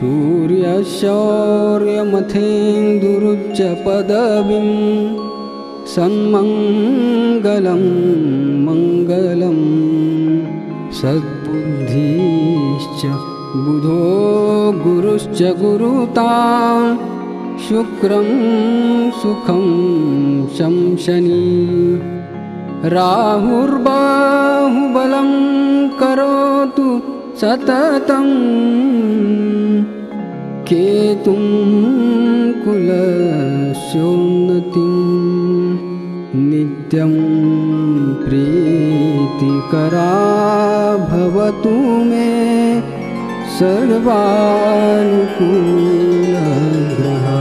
सूर्यशौर्यमथेन्दुरुच्च पदवीं सन्मङ्गलं मङ्गलं सद्बुद्धिश्च बुधो गुरुश्च गुरुतां शुक्रं सुखं शंशनी राहुर्बाहुबलं करोतु सततं केतुं कुलस्योन्नतिं नित्यं प्रीतिकरा भवतु मे सर्वानुकूलग्रहा।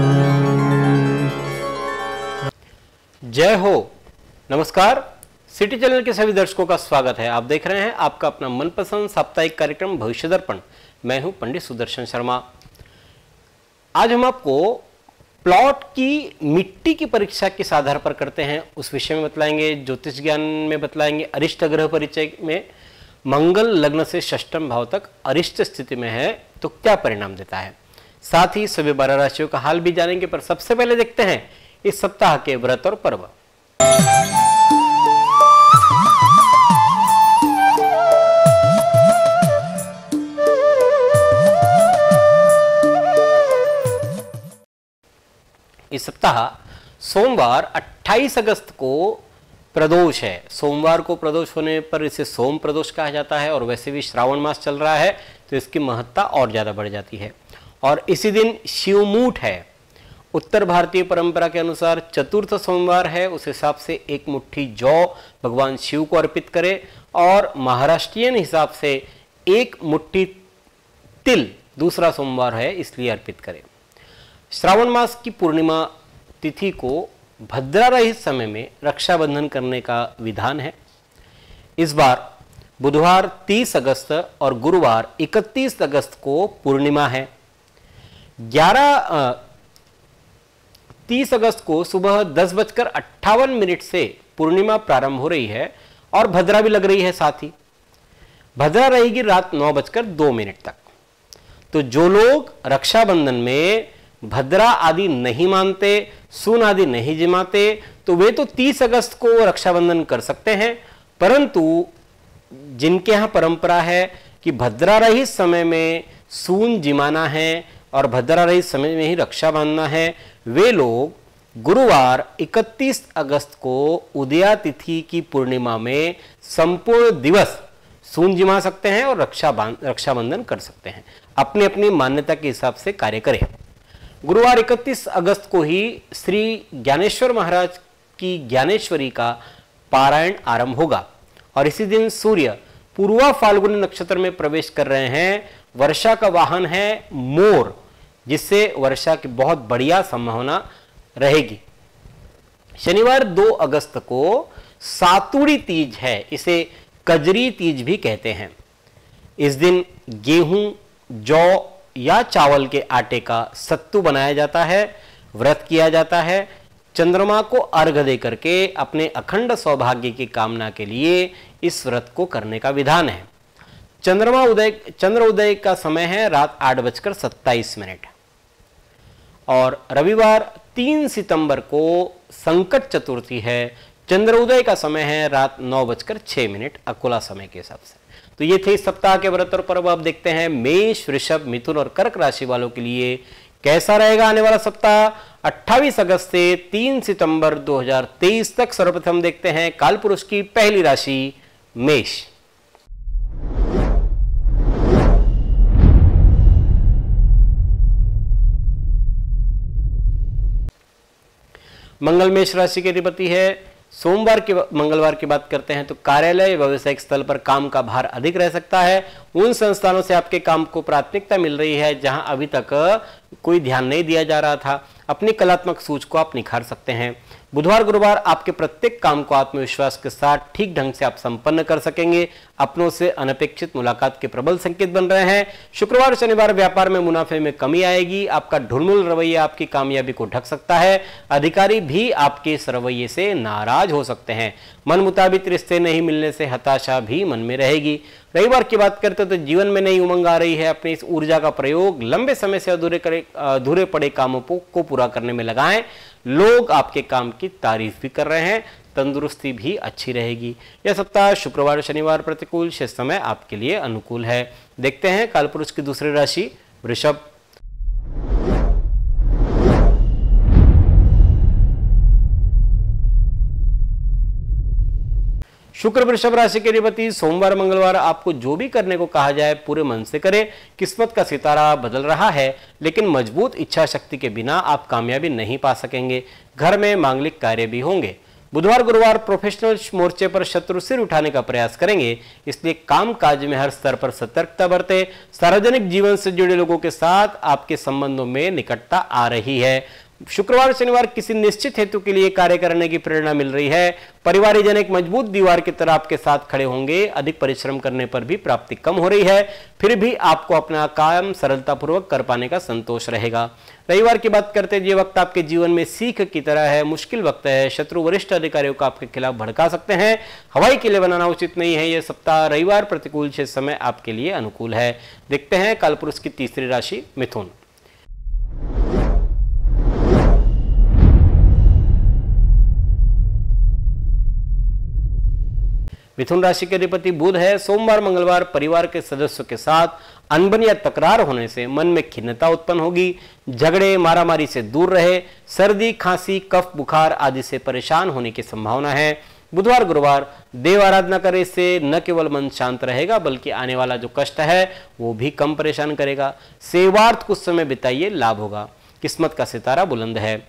जय हो। नमस्कार। सिटी चैनल के सभी दर्शकों का स्वागत है। आप देख रहे हैं आपका अपना मनपसंद साप्ताहिक कार्यक्रम भविष्य दर्पण। मैं हूं पंडित सुदर्शन शर्मा। आज हम आपको प्लॉट की मिट्टी की परीक्षा किस आधार पर करते हैं उस विषय में बतलाएंगे। ज्योतिष ज्ञान में बतलाएंगे। अरिष्ट ग्रह परिचय में मंगल लग्न से षष्ठम भाव तक अरिष्ट स्थिति में है तो क्या परिणाम देता है। साथ ही सभी 12 राशियों का हाल भी जानेंगे। पर सबसे पहले देखते हैं इस सप्ताह के व्रत और पर्व। इस सप्ताह सोमवार 28 अगस्त को प्रदोष है। सोमवार को प्रदोष होने पर इसे सोम प्रदोष कहा जाता है और वैसे भी श्रावण मास चल रहा है तो इसकी महत्ता और ज्यादा बढ़ जाती है। और इसी दिन शिवमूठ है। उत्तर भारतीय परंपरा के अनुसार चतुर्थ सोमवार है, उस हिसाब से एक मुट्ठी जौ भगवान शिव को अर्पित करें और महाराष्ट्रियन हिसाब से एक मुट्ठी तिल दूसरा सोमवार है इसलिए अर्पित करें। श्रावण मास की पूर्णिमा तिथि को भद्रा रहित समय में रक्षाबंधन करने का विधान है। इस बार बुधवार 30 अगस्त और गुरुवार 31 अगस्त को पूर्णिमा है। 30 अगस्त को सुबह 10:58 से पूर्णिमा प्रारंभ हो रही है और भद्रा भी लग रही है। साथ ही भद्रा रहेगी रात 9:02 तक। तो जो लोग रक्षाबंधन में भद्रा आदि नहीं मानते, सून आदि नहीं जिमाते, तो वे तो 30 अगस्त को रक्षाबंधन कर सकते हैं। परंतु जिनके यहाँ परंपरा है कि भद्रा रहित समय में सून जिमाना है और भद्रा रहित समय में ही रक्षा बांधना है, वे लोग गुरुवार 31 अगस्त को उदया तिथि की पूर्णिमा में संपूर्ण दिवस सून जिमा सकते हैं और रक्षाबंधन कर सकते हैं। अपनी अपनी मान्यता के हिसाब से कार्य करें। गुरुवार 31 अगस्त को ही श्री ज्ञानेश्वर महाराज की ज्ञानेश्वरी का पारायण आरंभ होगा और इसी दिन सूर्य पूर्वा फाल्गुनी नक्षत्र में प्रवेश कर रहे हैं। वर्षा का वाहन है मोर, जिससे वर्षा की बहुत बढ़िया संभावना रहेगी। शनिवार 2 अगस्त को सातुड़ी तीज है, इसे कजरी तीज भी कहते हैं। इस दिन गेहूं, जौ या चावल के आटे का सत्तू बनाया जाता है, व्रत किया जाता है। चंद्रमा को अर्घ्य दे करके अपने अखंड सौभाग्य की कामना के लिए इस व्रत को करने का विधान है। चंद्र उदय का समय है रात 8:27 और रविवार 3 सितंबर को संकट चतुर्थी है। चंद्र उदय का समय है रात 9:06 अकोला समय के हिसाब से। तो ये थे इस सप्ताह के व्रत और पर्व। अब देखते हैं मेष, वृषभ, मिथुन और कर्क राशि वालों के लिए कैसा रहेगा आने वाला सप्ताह 28 अगस्त से 3 सितंबर 2023 तक। सर्वप्रथम देखते हैं कालपुरुष की पहली राशि मेष। मंगल मेष राशि के अधिपति है। मंगलवार की बात करते हैं तो कार्यालय व्यावसायिक स्थल पर काम का भार अधिक रह सकता है। उन संस्थानों से आपके काम को प्राथमिकता मिल रही है जहां अभी तक कोई ध्यान नहीं दिया जा रहा था। अपनी कलात्मक सूझ को आप निखार सकते हैं। बुधवार गुरुवार आपके प्रत्येक काम को आत्मविश्वास के साथ ठीक ढंग से आप संपन्न कर सकेंगे। अपनों से अनपेक्षित मुलाकात के प्रबल संकेत बन रहे हैं। शुक्रवार शनिवार व्यापार में मुनाफे में कमी आएगी। आपका ढुलमुल रवैया आपकी कामयाबी को ढक सकता है। अधिकारी भी आपके इस रवैये से नाराज हो सकते हैं। मन मुताबिक रिश्ते नहीं मिलने से हताशा भी मन में रहेगी। रविवार की बात करते तो जीवन में नई उमंग आ रही है। अपनी इस ऊर्जा का प्रयोग लंबे समय से अधूरे पड़े कामों को पूरा करने में लगाएं। लोग आपके काम की तारीफ भी कर रहे हैं। तंदुरुस्ती भी अच्छी रहेगी। यह सप्ताह शुक्रवार शनिवार प्रतिकूल, शेष समय आपके लिए अनुकूल है। देखते हैं कालपुरुष की दूसरी राशि वृषभ। शुक्र वृषभ राशि के अधिपति। सोमवार मंगलवार आपको जो भी करने को कहा जाए पूरे मन से करें। किस्मत का सितारा बदल रहा है, लेकिन मजबूत इच्छा शक्ति के बिना आप कामयाबी नहीं पा सकेंगे। घर में मांगलिक कार्य भी होंगे। बुधवार गुरुवार प्रोफेशनल मोर्चे पर शत्रु सिर उठाने का प्रयास करेंगे, इसलिए काम काज में हर स्तर पर सतर्कता बरतें। सार्वजनिक जीवन से जुड़े लोगों के साथ आपके संबंधों में निकटता आ रही है। शुक्रवार शनिवार किसी निश्चित हेतु के लिए कार्य करने की प्रेरणा मिल रही है। परिवारजन एक मजबूत दीवार की तरह आपके साथ खड़े होंगे। अधिक परिश्रम करने पर भी प्राप्ति कम हो रही है, फिर भी आपको अपना काम सरलतापूर्वक कर पाने का संतोष रहेगा। रविवार की बात करते हैं, ये वक्त आपके जीवन में सीख की तरह है। मुश्किल वक्त है। शत्रु वरिष्ठ अधिकारियों को आपके खिलाफ भड़का सकते हैं। हवाई किले बनाना उचित नहीं है। यह सप्ताह रविवार प्रतिकूल, शेष समय आपके लिए अनुकूल है। देखते हैं कालपुरुष की तीसरी राशि मिथुन। मिथुन राशि के अधिपति बुध है। सोमवार मंगलवार परिवार के सदस्यों के साथ अनबन या तकरार होने से मन में खिन्नता उत्पन्न होगी। झगड़े मारामारी से दूर रहे। सर्दी खांसी कफ बुखार आदि से परेशान होने की संभावना है। बुधवार गुरुवार देव आराधना करे से न केवल मन शांत रहेगा, बल्कि आने वाला जो कष्ट है वो भी कम परेशान करेगा। सेवार्थ कुछ समय बिताइए, लाभ होगा। किस्मत का सितारा बुलंद है।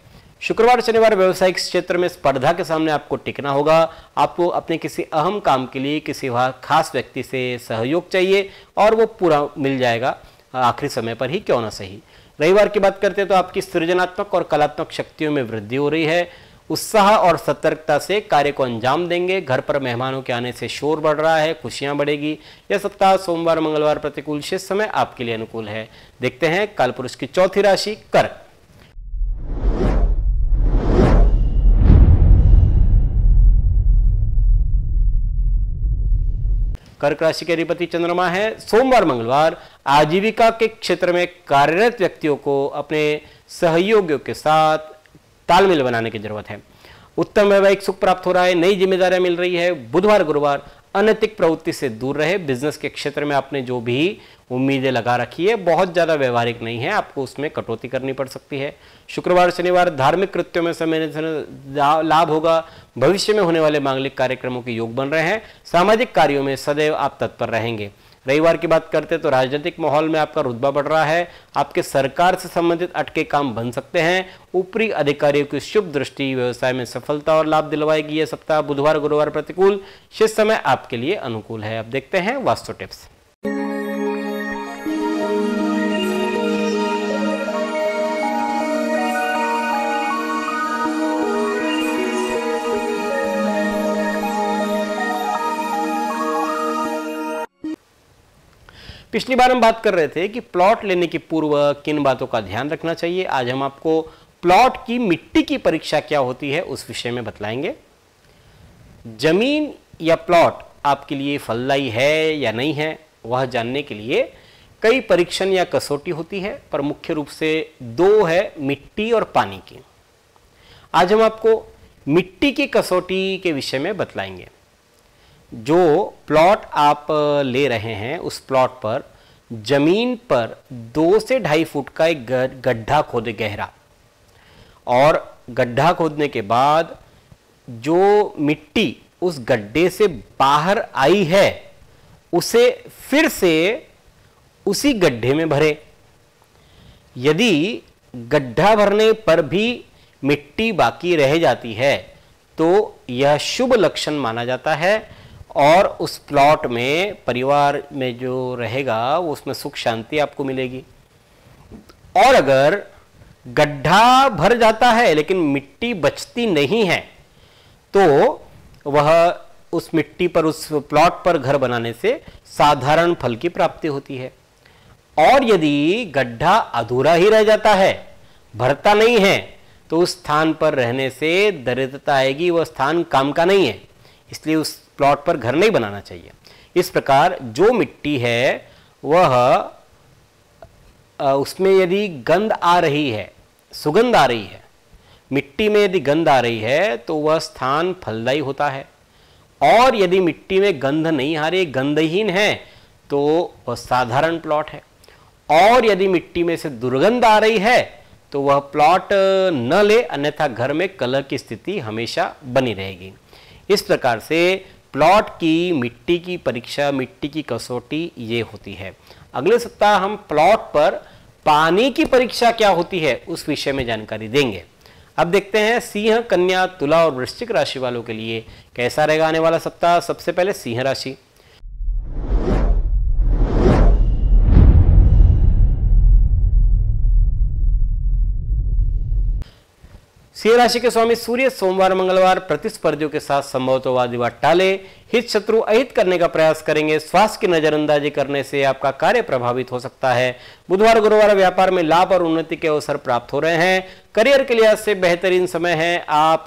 शुक्रवार शनिवार व्यवसायिक क्षेत्र में स्पर्धा के सामने आपको टिकना होगा। आपको अपने किसी अहम काम के लिए किसी खास व्यक्ति से सहयोग चाहिए और वो पूरा मिल जाएगा, आखिरी समय पर ही क्यों ना सही। रविवार की बात करते हैं तो आपकी सृजनात्मक और कलात्मक शक्तियों में वृद्धि हो रही है। उत्साह और सतर्कता से कार्य को अंजाम देंगे। घर पर मेहमानों के आने से शोर बढ़ रहा है, खुशियां बढ़ेगी। यह सप्ताह सोमवार मंगलवार प्रतिकूल, शेष समय आपके लिए अनुकूल है। देखते हैं कालपुरुष की चौथी राशि कर्क। कर्क राशि के अधिपति चंद्रमा है। सोमवार मंगलवार आजीविका के क्षेत्र में कार्यरत व्यक्तियों को अपने सहयोगियों के साथ तालमेल बनाने की जरूरत है। उत्तम वैवाहिक सुख प्राप्त हो रहा है। नई जिम्मेदारियां मिल रही है। बुधवार गुरुवार अनैतिक प्रवृत्ति से दूर रहे। बिजनेस के क्षेत्र में आपने जो भी उम्मीदें लगा रखी है बहुत ज्यादा व्यवहारिक नहीं है, आपको उसमें कटौती करनी पड़ सकती है। शुक्रवार शनिवार धार्मिक कृत्यों में समय लाभ होगा। भविष्य में होने वाले मांगलिक कार्यक्रमों के योग बन रहे हैं। सामाजिक कार्यों में सदैव आप तत्पर रहेंगे। रविवार की बात करते हैं तो राजनीतिक माहौल में आपका रुतबा बढ़ रहा है। आपके सरकार से संबंधित अटके काम बन सकते हैं। ऊपरी अधिकारियों की शुभ दृष्टि व्यवसाय में सफलता और लाभ दिलवाएगी। यह सप्ताह बुधवार गुरुवार प्रतिकूल, शेष समय आपके लिए अनुकूल है। अब देखते हैं वास्तु टिप्स। पिछली बार हम बात कर रहे थे कि प्लॉट लेने की पूर्व किन बातों का ध्यान रखना चाहिए। आज हम आपको प्लॉट की मिट्टी की परीक्षा क्या होती है उस विषय में बतलाएंगे। जमीन या प्लॉट आपके लिए फलदायी है या नहीं है, वह जानने के लिए कई परीक्षण या कसौटी होती है, पर मुख्य रूप से दो है, मिट्टी और पानी की। आज हम आपको मिट्टी की कसौटी के विषय में बतलाएंगे। जो प्लॉट आप ले रहे हैं उस प्लॉट पर जमीन पर 2 से 2.5 फुट का एक गड्ढा खोदे गहरा, और गड्ढा खोदने के बाद जो मिट्टी उस गड्ढे से बाहर आई है उसे फिर से उसी गड्ढे में भरे। यदि गड्ढा भरने पर भी मिट्टी बाकी रह जाती है तो यह शुभ लक्षण माना जाता है और उस प्लॉट में परिवार में जो रहेगा उसमें सुख शांति आपको मिलेगी। और अगर गड्ढा भर जाता है लेकिन मिट्टी बचती नहीं है, तो वह उस मिट्टी पर, उस प्लॉट पर घर बनाने से साधारण फल की प्राप्ति होती है। और यदि गड्ढा अधूरा ही रह जाता है, भरता नहीं है, तो उस स्थान पर रहने से दरिद्रता आएगी, वह स्थान काम का नहीं है, इसलिए उस प्लॉट पर घर नहीं बनाना चाहिए। इस प्रकार जो मिट्टी है वह उसमें यदि गंध आ रही है, सुगंध आ रही है, मिट्टी में यदि गंध आ रही है तो वह स्थान फलदायी होता है। और यदि मिट्टी में गंध नहीं आ रही, गंधहीन है, तो वह साधारण प्लॉट है। और यदि मिट्टी में से दुर्गंध आ रही है तो वह प्लॉट न ले, अन्यथा घर में कलह की स्थिति हमेशा बनी रहेगी। इस प्रकार से प्लॉट की मिट्टी की परीक्षा, मिट्टी की कसौटी ये होती है। अगले सप्ताह हम प्लॉट पर पानी की परीक्षा क्या होती है उस विषय में जानकारी देंगे। अब देखते हैं सिंह, कन्या, तुला और वृश्चिक राशि वालों के लिए कैसा रहेगा आने वाला सप्ताह। सबसे पहले सिंह राशि। सिंह राशि के स्वामी सूर्य सोमवार मंगलवार प्रतिस्पर्धियों के साथ संभवतः वाद विवाद टाले, हित शत्रु अहित करने का प्रयास करेंगे। स्वास्थ्य की नजरअंदाजी करने से आपका कार्य प्रभावित हो सकता है। बुधवार गुरुवार व्यापार में लाभ और उन्नति के अवसर प्राप्त हो रहे हैं। करियर के लिहाज से बेहतरीन समय है, आप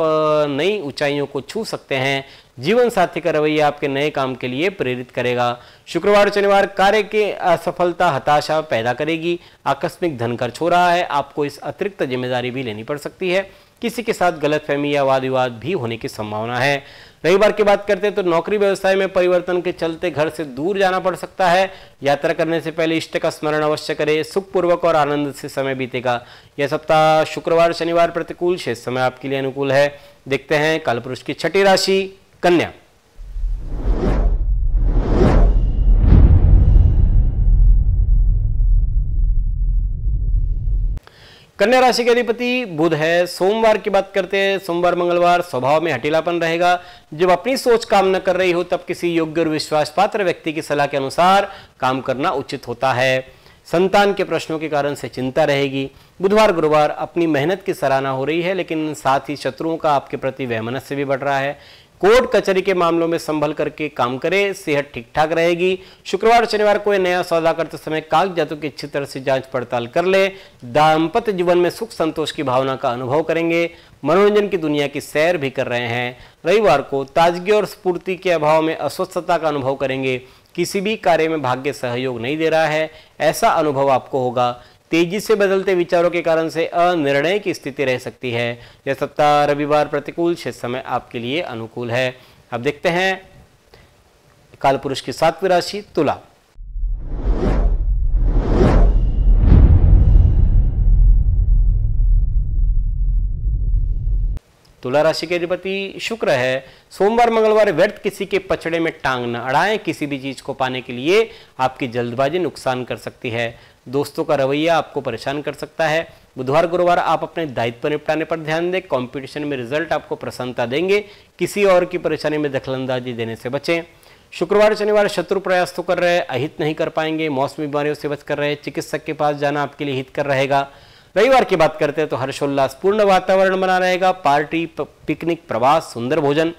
नई ऊंचाइयों को छू सकते हैं। जीवन साथी का रवैया आपके नए काम के लिए प्रेरित करेगा। शुक्रवार शनिवार कार्य की असफलता हताशा पैदा करेगी। आकस्मिक धन खर्च हो रहा है, आपको इस अतिरिक्त जिम्मेदारी भी लेनी पड़ सकती है। किसी के साथ गलतफहमी या वाद विवाद भी होने की संभावना है। रविवार की बात करते हैं तो नौकरी व्यवसाय में परिवर्तन के चलते घर से दूर जाना पड़ सकता है। यात्रा करने से पहले इष्ट का स्मरण अवश्य करें। सुखपूर्वक और आनंद से समय बीतेगा। यह सप्ताह शुक्रवार शनिवार प्रतिकूल, शेष समय आपके लिए अनुकूल है। देखते हैं कालपुरुष की छठी राशि कन्या। कन्या राशि के अधिपति बुध है। सोमवार की बात करते हैं, सोमवार मंगलवार स्वभाव में हठीलापन रहेगा। जब अपनी सोच काम न कर रही हो तब किसी योग्य और विश्वास पात्र व्यक्ति की सलाह के अनुसार काम करना उचित होता है। संतान के प्रश्नों के कारण से चिंता रहेगी। बुधवार गुरुवार अपनी मेहनत की सराहना हो रही है, लेकिन साथ ही शत्रुओं का आपके प्रति वैमनस्य भी बढ़ रहा है। कोर्ट कचहरी के मामलों में संभल करके काम करें। सेहत ठीक ठाक रहेगी। शुक्रवार शनिवार कोई नया सौदा करते समय कागजातों की अच्छी तरह से जांच पड़ताल कर ले। दाम्पत्य जीवन में सुख संतोष की भावना का अनुभव करेंगे। मनोरंजन की दुनिया की सैर भी कर रहे हैं। रविवार को ताजगी और स्फूर्ति के अभाव में अस्वस्थता का अनुभव करेंगे। किसी भी कार्य में भाग्य सहयोग नहीं दे रहा है, ऐसा अनुभव आपको होगा। तेजी से बदलते विचारों के कारण से अनिर्णय की स्थिति रह सकती है। यह सप्ताह रविवार प्रतिकूल, शेष समय आपके लिए अनुकूल है। अब देखते हैं कालपुरुष की सातवीं राशि तुला। तुला राशि के अधिपति शुक्र है। सोमवार मंगलवार व्यर्थ किसी के पचड़े में टांग न अड़ाएं। किसी भी चीज को पाने के लिए आपकी जल्दबाजी नुकसान कर सकती है। दोस्तों का रवैया आपको परेशान कर सकता है। बुधवार गुरुवार आप अपने दायित्व निपटाने पर ध्यान दें। कंपटीशन में रिजल्ट आपको प्रसन्नता देंगे। किसी और की परेशानी में दखलंदाजी देने से बचें। शुक्रवार शनिवार शत्रु प्रयास तो कर रहे, अहित नहीं कर पाएंगे। मौसमी बीमारियों से बच कर रहे। चिकित्सक के पास जाना आपके लिए हितकर रहेगा। रविवार की बात करते हैं तो हर्षोल्लास पूर्ण वातावरण बना रहेगा। पार्टी, पिकनिक, प्रवास, सुंदर भोजन,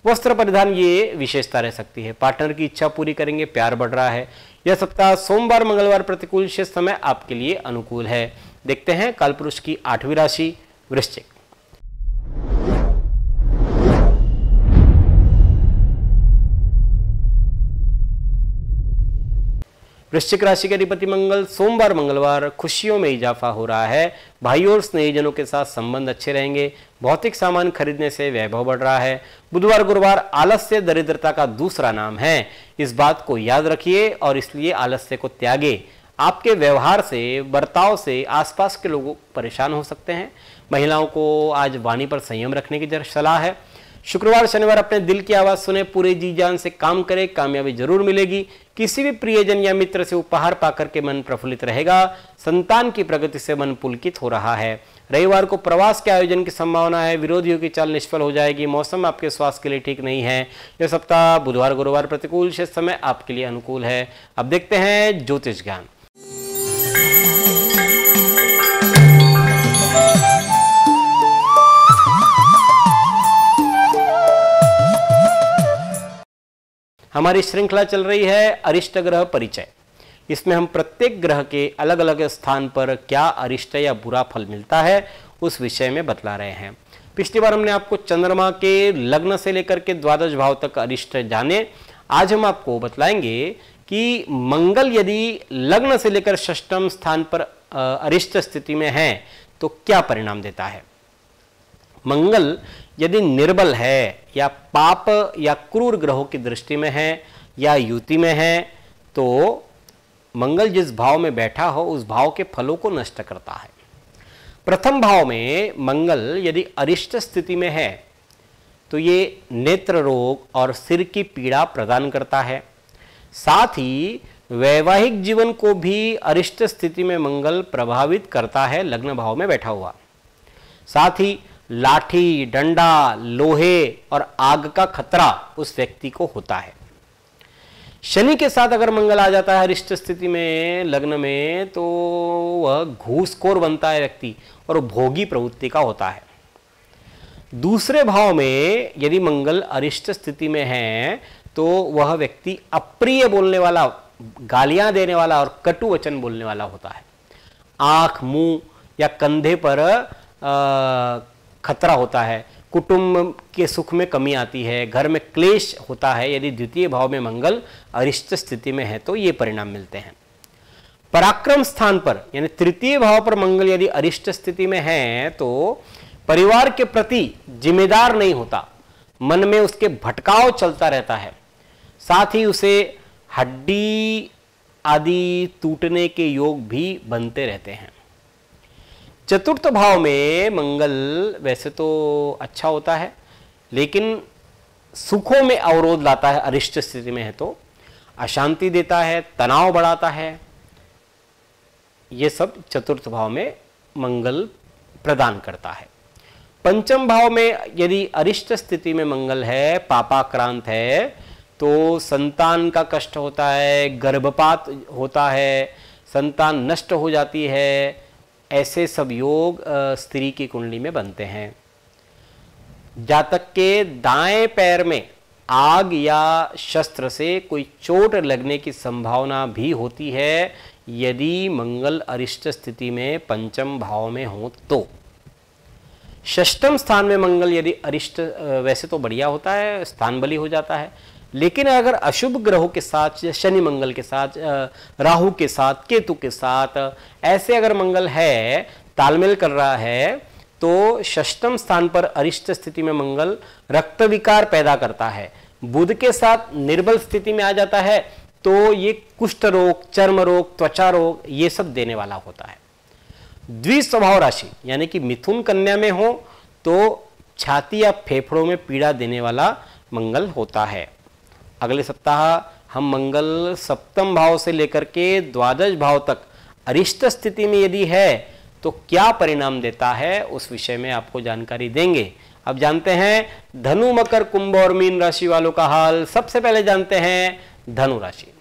वस्त्र परिधान ये विशेषता रह सकती है। पार्टनर की इच्छा पूरी करेंगे। प्यार बढ़ रहा है। यह सप्ताह सोमवार मंगलवार प्रतिकूल, शेष समय आपके लिए अनुकूल है। देखते हैं कालपुरुष की आठवीं राशि वृश्चिक। वृश्चिक राशि के अधिपति मंगल। सोमवार मंगलवार खुशियों में इजाफा हो रहा है। भाइयों और स्नेहीजनों के साथ संबंध अच्छे रहेंगे। भौतिक सामान खरीदने से वैभव बढ़ रहा है। बुधवार गुरुवार आलस्य दरिद्रता का दूसरा नाम है। इस बात को याद रखिए और इसलिए आलस्य को त्यागे। आपके व्यवहार से, बर्ताव से आसपास के लोग परेशान हो सकते हैं। महिलाओं को आज वाणी पर संयम रखने की सलाह है। शुक्रवार शनिवार अपने दिल की आवाज सुने, पूरे जी जान से काम करें, कामयाबी जरूर मिलेगी। किसी भी प्रियजन या मित्र से उपहार पाकर के मन प्रफुल्लित रहेगा। संतान की प्रगति से मन पुलकित हो रहा है। रविवार को प्रवास के आयोजन की संभावना है। विरोधियों की चाल निष्फल हो जाएगी। मौसम आपके स्वास्थ्य के लिए ठीक नहीं है। यह सप्ताह बुधवार गुरुवार प्रतिकूल, शेष समय आपके लिए अनुकूल है। अब देखते हैं ज्योतिष ज्ञान। हमारी श्रृंखला चल रही है अरिष्ट ग्रह परिचय। इसमें हम प्रत्येक ग्रह के अलग अलग स्थान पर क्या अरिष्ट या बुरा फल मिलता है उस विषय में बतला रहे हैं। पिछली बार हमने आपको चंद्रमा के लग्न से लेकर के द्वादश भाव तक अरिष्ट जाने। आज हम आपको बतलाएंगे कि मंगल यदि लग्न से लेकर षष्ठम स्थान पर अरिष्ट स्थिति में है तो क्या परिणाम देता है। मंगल यदि निर्बल है या पाप या क्रूर ग्रहों की दृष्टि में है या युति में है तो मंगल जिस भाव में बैठा हो उस भाव के फलों को नष्ट करता है। प्रथम भाव में मंगल यदि अरिष्ट स्थिति में है तो ये नेत्र रोग और सिर की पीड़ा प्रदान करता है। साथ ही वैवाहिक जीवन को भी अरिष्ट स्थिति में मंगल प्रभावित करता है लग्न भाव में बैठा हुआ। साथ ही लाठी, डंडा, लोहे और आग का खतरा उस व्यक्ति को होता है। शनि के साथ अगर मंगल आ जाता है अरिष्ट स्थिति में लग्न में तो वह घूसखोर बनता है व्यक्ति और भोगी प्रवृत्ति का होता है। दूसरे भाव में यदि मंगल अरिष्ट स्थिति में है तो वह व्यक्ति अप्रिय बोलने वाला, गालियां देने वाला और कटु वचन बोलने वाला होता है। आंख, मुंह या कंधे पर खतरा होता है। कुटुंब के सुख में कमी आती है, घर में क्लेश होता है यदि द्वितीय भाव में मंगल अरिष्ट स्थिति में है तो ये परिणाम मिलते हैं। पराक्रम स्थान पर यानी तृतीय भाव पर मंगल यदि अरिष्ट स्थिति में है तो परिवार के प्रति जिम्मेदार नहीं होता, मन में उसके भटकाव चलता रहता है। साथ ही उसे हड्डी आदि टूटने के योग भी बनते रहते हैं। चतुर्थ भाव में मंगल वैसे तो अच्छा होता है लेकिन सुखों में अवरोध लाता है। अरिष्ट स्थिति में है तो अशांति देता है, तनाव बढ़ाता है। ये सब चतुर्थ भाव में मंगल प्रदान करता है। पंचम भाव में यदि अरिष्ट स्थिति में मंगल है, पापाक्रांत है तो संतान का कष्ट होता है, गर्भपात होता है, संतान नष्ट हो जाती है। ऐसे सब योग स्त्री की कुंडली में बनते हैं। जातक के दाएं पैर में आग या शस्त्र से कोई चोट लगने की संभावना भी होती है यदि मंगल अरिष्ट स्थिति में पंचम भाव में हो तो। षष्ठम स्थान में मंगल यदि अरिष्ट, वैसे तो बढ़िया होता है, स्थान बली हो जाता है, लेकिन अगर अशुभ ग्रहों के साथ, शनि मंगल के साथ, राहु के साथ, केतु के साथ ऐसे अगर मंगल है, तालमेल कर रहा है तो षष्ठम स्थान पर अरिष्ट स्थिति में मंगल रक्त विकार पैदा करता है। बुध के साथ निर्बल स्थिति में आ जाता है तो ये कुष्ठ रोग, चर्म रोग, त्वचा रोग ये सब देने वाला होता है। द्विस्वभाव राशि यानी कि मिथुन कन्या में हो तो छाती या फेफड़ों में पीड़ा देने वाला मंगल होता है। अगले सप्ताह हम मंगल सप्तम भाव से लेकर के द्वादश भाव तक अरिष्ट स्थिति में यदि है तो क्या परिणाम देता है उस विषय में आपको जानकारी देंगे। अब जानते हैं धनु, मकर, कुंभ और मीन राशि वालों का हाल। सबसे पहले जानते हैं धनु राशि।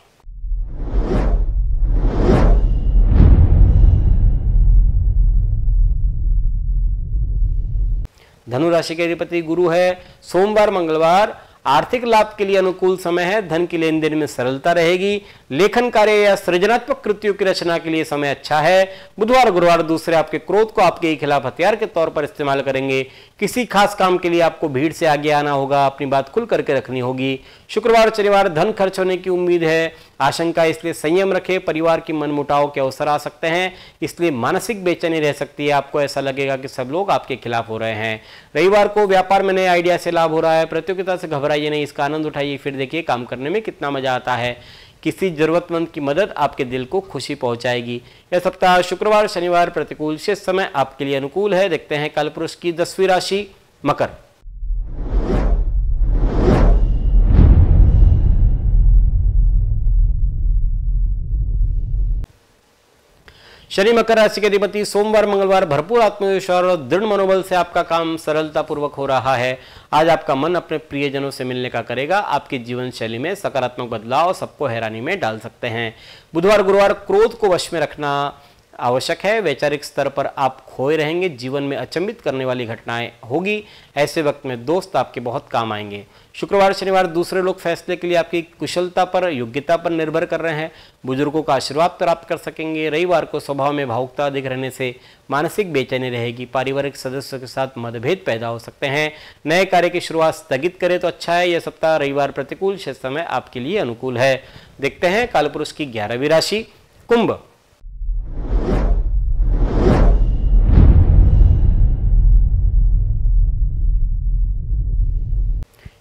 धनु राशि के अधिपति गुरु है। सोमवार, मंगलवार आर्थिक लाभ के लिए अनुकूल समय है। धन की लेन देन में सरलता रहेगी। लेखन कार्य या सृजनात्मक कृतियों की रचना के लिए समय अच्छा है। बुधवार, गुरुवार दूसरे आपके क्रोध को आपके खिलाफ हथियार के तौर पर इस्तेमाल करेंगे। किसी खास काम के लिए आपको भीड़ से आगे आना होगा, अपनी बात खुल करके रखनी होगी। शुक्रवार, शनिवार धन खर्च होने की उम्मीद है, आशंका, इसलिए संयम रखें। परिवार की मनमुटाव के अवसर आ सकते हैं, इसलिए मानसिक बेचैनी रह सकती है। आपको ऐसा लगेगा कि सब लोग आपके खिलाफ हो रहे हैं। रविवार को व्यापार में नए आइडिया से लाभ हो रहा है। प्रतियोगिता से घबराइए नहीं, इसका आनंद उठाइए, फिर देखिए काम करने में कितना मजा आता है। किसी जरूरतमंद की मदद आपके दिल को खुशी पहुंचाएगी। यह सप्ताह शुक्रवार, शनिवार प्रतिकूल, शेष समय आपके लिए अनुकूल है। देखते हैं कालपुरुष की 10वीं राशि मकर। शनि मकर राशि के अधिपति सोमवार, मंगलवार भरपूर आत्मविश्वास और दृढ़ मनोबल से आपका काम सरलता पूर्वक हो रहा है। आज आपका मन अपने प्रियजनों से मिलने का करेगा। आपकी जीवन शैली में सकारात्मक बदलाव सबको हैरानी में डाल सकते हैं। बुधवार, गुरुवार क्रोध को वश में रखना आवश्यक है। वैचारिक स्तर पर आप खोए रहेंगे। जीवन में अचंभित करने वाली घटनाएं होगी। ऐसे वक्त में दोस्त आपके बहुत काम आएंगे। शुक्रवार शनिवार दूसरे लोग फैसले के लिए आपकी कुशलता पर, योग्यता पर निर्भर कर रहे हैं। बुजुर्गों का आशीर्वाद प्राप्त कर सकेंगे। रविवार को स्वभाव में भावुकता अधिक रहने से मानसिक बेचैनी रहेगी। पारिवारिक सदस्यों के साथ मतभेद पैदा हो सकते हैं। नए कार्य की शुरुआत स्थगित करें तो अच्छा है। यह सप्ताह रविवार प्रतिकूल, शेष समय आपके लिए अनुकूल है। देखते हैं कालपुरुष की 11वीं राशि कुंभ।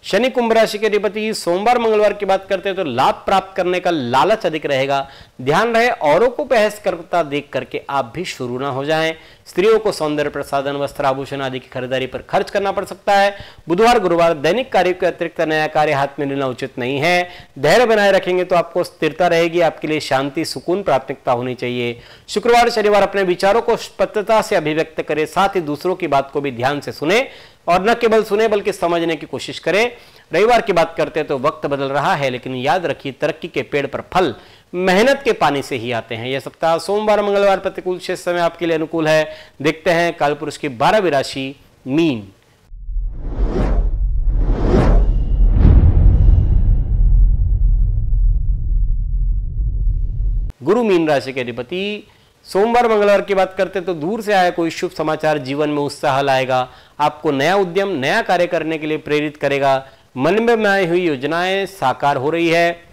शनि कुंभ राशि के अधिपति। सोमवार मंगलवार की बात करते हैं तो लाभ प्राप्त करने का लालच अधिक रहेगा। ध्यान रहे औरों को बहस करता देख करके आप भी शुरू ना हो जाएं। स्त्रियों को सौंदर्य प्रसाधन, वस्त्र आभूषण आदि की खरीदारी पर खर्च करना पड़ सकता है। बुधवार गुरुवार दैनिक कार्य के अतिरिक्त नया कार्य हाथ में लेना उचित नहीं है। धैर्य बनाए रखेंगे तो आपको स्थिरता रहेगी। आपके लिए शांति, सुकून प्राथमिकता होनी चाहिए। शुक्रवार शनिवार अपने विचारों को स्पष्टता से अभिव्यक्त करें, साथ ही दूसरों की बात को भी ध्यान से सुने और न केवल सुने बल्कि समझने की कोशिश करें। रविवार की बात करते हैं तो वक्त बदल रहा है, लेकिन याद रखिए तरक्की के पेड़ पर फल मेहनत के पानी से ही आते हैं। यह सप्ताह सोमवार मंगलवार प्रतिकूल, शेष समय आपके लिए अनुकूल है। देखते हैं कालपुरुष की 12वीं राशि मीन। गुरु मीन राशि के अधिपति। सोमवार मंगलवार की बात करते हैं तो दूर से आया कोई शुभ समाचार जीवन में उत्साह लाएगा। आपको नया उद्यम, नया कार्य करने के लिए प्रेरित करेगा। मन में बनाई हुई योजनाएं साकार हो रही है।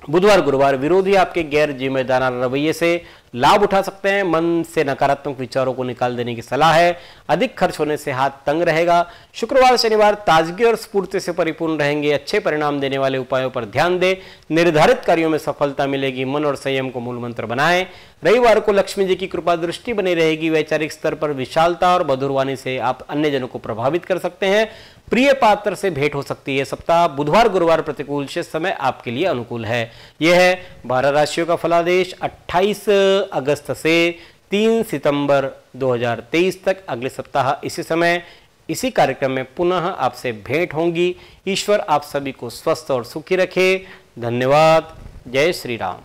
बुधवार गुरुवार विरोधी आपके गैर जिम्मेदाराना रवैये से लाभ उठा सकते हैं। मन से नकारात्मक विचारों को निकाल देने की सलाह है। अधिक खर्च होने से हाथ तंग रहेगा। शुक्रवार शनिवार ताजगी और स्फूर्ति से परिपूर्ण रहेंगे। अच्छे परिणाम देने वाले उपायों पर ध्यान दें। निर्धारित कार्यों में सफलता मिलेगी। मन और संयम को मूल मंत्र बनाएं। रविवार को लक्ष्मी जी की कृपा दृष्टि बनी रहेगी। वैचारिक स्तर पर विशालता और मधुरवाणी से आप अन्य जनों को प्रभावित कर सकते हैं। प्रिय पात्र से भेंट हो सकती है। सप्ताह बुधवार गुरुवार प्रतिकूल, शेष समय आपके लिए अनुकूल है। यह है 12 राशियों का फलादेश 28 अगस्त से 3 सितंबर 2023 तक। अगले सप्ताह इसी समय इसी कार्यक्रम में पुनः आपसे भेंट होंगी। ईश्वर आप सभी को स्वस्थ और सुखी रखे। धन्यवाद। जय श्री राम।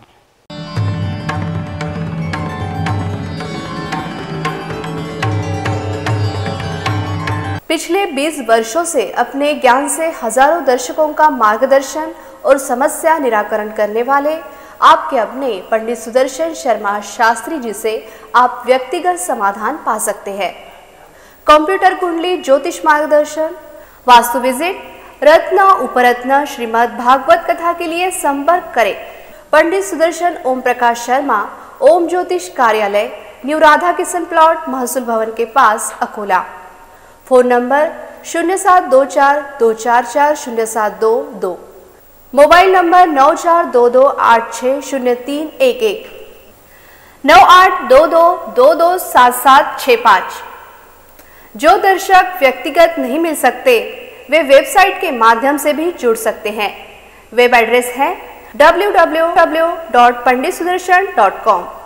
पिछले 20 वर्षों से अपने ज्ञान से हजारों दर्शकों का मार्गदर्शन और समस्या निराकरण करने वाले आपके अपने पंडित सुदर्शन शर्मा शास्त्री जी से आप व्यक्तिगत समाधान पा सकते हैं। कंप्यूटर कुंडली, ज्योतिष मार्गदर्शन, वास्तु विजिट, रत्न उपरत्न, श्रीमद् भागवत कथा के लिए संपर्क करें पंडित सुदर्शन ओम प्रकाश शर्मा, ओम ज्योतिष कार्यालय, न्यू राधा किशन प्लॉट, महसूल भवन के पास, Akola. Phone number 0724244072, mobile number 9422860311, 9822227765। जो दर्शक व्यक्तिगत नहीं मिल सकते वे वेबसाइट के माध्यम से भी जुड़ सकते हैं। वेब एड्रेस है www.panditsudarshan.com।